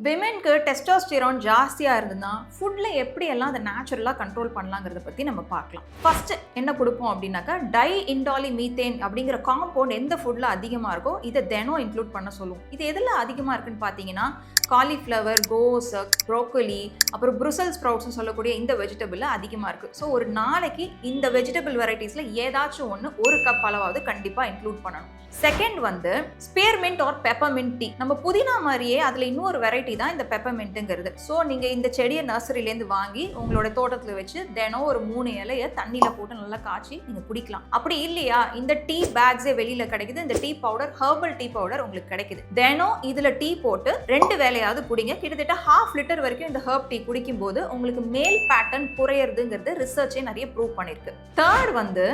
விமென்க்கு testosterone ஜாஸ்தியாக இருந்ததுன்னா ஃபுட்டில் எப்படியெல்லாம் அதை நேச்சுரலாக கண்ட்ரோல் பண்ணலாங்கிறத பற்றி நம்ம பார்க்கலாம். ஃபர்ஸ்ட் என்ன கொடுப்போம் அப்படின்னாக்கா டை இண்டாலி மீத்தேன் அப்படிங்கிற காம்பவுண்ட் எந்த ஃபுட்டில் அதிகமாக இருக்கோ இதை தினம் இன்க்ளூட் பண்ண சொல்லுவோம். இது எதில் அதிகமாக இருக்குன்னு பார்த்தீங்கன்னா காலிஃப்ளவர், கோஸ், ப்ரோக்கோலி, அப்புறம் ப்ருசல் ஸ்ப்ரவுட்ஸ்னு சொல்லக்கூடிய இந்த வெஜிடபிள் அதிகமாக இருக்குது. ஸோ ஒரு நாளைக்கு இந்த வெஜிடபிள் வெரைட்டிஸில் ஏதாச்சும் ஒன்று ஒரு கப் அளவாவது கண்டிப்பாக இன்க்ளூட் பண்ணணும். செகண்ட் வந்து ஸ்பியர்மின்ட் ஆர் பெப்பர்மின்ட் டீ. நம்ம புதினா மாதிரியே அதில் இன்னொரு வெரைட்டி தான் இந்த பெப்பர்மின்ட்டுங்கிறது. ஸோ நீங்கள் இந்த செடியை நர்சரியிலேருந்து வாங்கி உங்களோட தோட்டத்தில் வச்சு தினம் ஒரு 3 இலையை தண்ணியில் போட்டு நல்லா காய்ச்சி நீங்கள் குடிக்கலாம். அப்படி இல்லையா, இந்த டீ பேக்ஸே வெளியில் கிடைக்குது. இந்த tea powder, herbal tea powder உங்களுக்கு கிடைக்குது. தினம் இதில் டீ போட்டு 2 வேளையாவது குடிங்க. கிட்டத்தட்ட 1/2 லிட்டர் வரைக்கும் இந்த ஹெர்ப் டீ குடிக்கும் போது உங்களுக்கு மேல் பேட்டர்ன் குறையிறதுங்கிறது ரிசர்ச்சே நிறைய ப்ரூவ் பண்ணியிருக்கு. தேர்ட் வந்து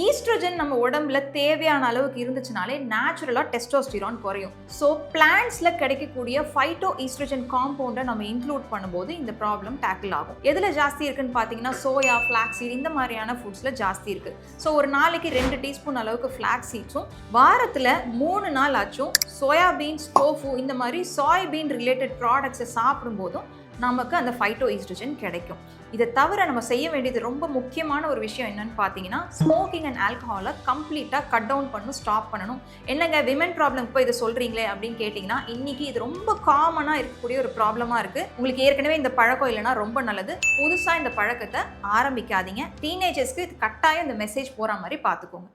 ஈஸ்ட்ரோஜன் நம்ம உடம்புல தேவையான அளவுக்கு இருந்துச்சுனாலே நேச்சுரலா டெஸ்டோஸ்டிரான் குறையும். ஸோ பிளான்ட்ஸ்ல கிடைக்கக்கூடிய ஃபைட்டோ ஈஸ்ட்ரோஜன் காம்பவுண்டை நம்ம இன்க்ளூட் பண்ணும்போது இந்த ப்ராப்ளம் டேக்கிள் ஆகும். எதுல ஜாஸ்தி இருக்குன்னு பார்த்தீங்கன்னா சோயா, ஃபிளாக்ஸ் சீட் இந்த மாதிரியான ஃபுட்ஸ்ல ஜாஸ்தி இருக்கு. ஸோ ஒரு நாளைக்கு 2 டீஸ்பூன் அளவுக்கு ஃபிளாக்ஸ் சீட்ஸும் வாரத்தில் 3 நாள் ஆச்சும் சோயாபீன்ஸ், டோஃபு இந்த மாதிரி சாய்பீன் ரிலேட்டட் ப்ராடக்ட்ஸை சாப்பிடும் போதும் நமக்கு அந்த ஃபைட்டோ ஈஸ்ட்ரோஜன் கிடைக்கும். இதை தவிர நம்ம செய்ய வேண்டியது ரொம்ப முக்கியமான ஒரு விஷயம் என்னன்னு பார்த்தீங்கன்னா ஸ்மோக்கிங் அண்ட் ஆல்கஹாலை கம்ப்ளீட்டாக கட் டவுன் பண்ணணும், ஸ்டாப் பண்ணணும். என்னங்க விமன் ப்ராப்ளம் போய் இதை சொல்கிறீங்களே அப்படின்னு கேட்டிங்கன்னா இன்னைக்கு இது ரொம்ப காமனாக இருக்கக்கூடிய ஒரு ப்ராப்ளமாக இருக்குது. உங்களுக்கு ஏற்கனவே இந்த பழக்கம் இல்லைன்னா ரொம்ப நல்லது. புதுசாக இந்த பழக்கத்தை ஆரம்பிக்காதீங்க. டீனேஜர்ஸ்க்கு இது கட்டாயம் இந்த மெசேஜ் போகிற மாதிரி பார்த்துக்கோங்க.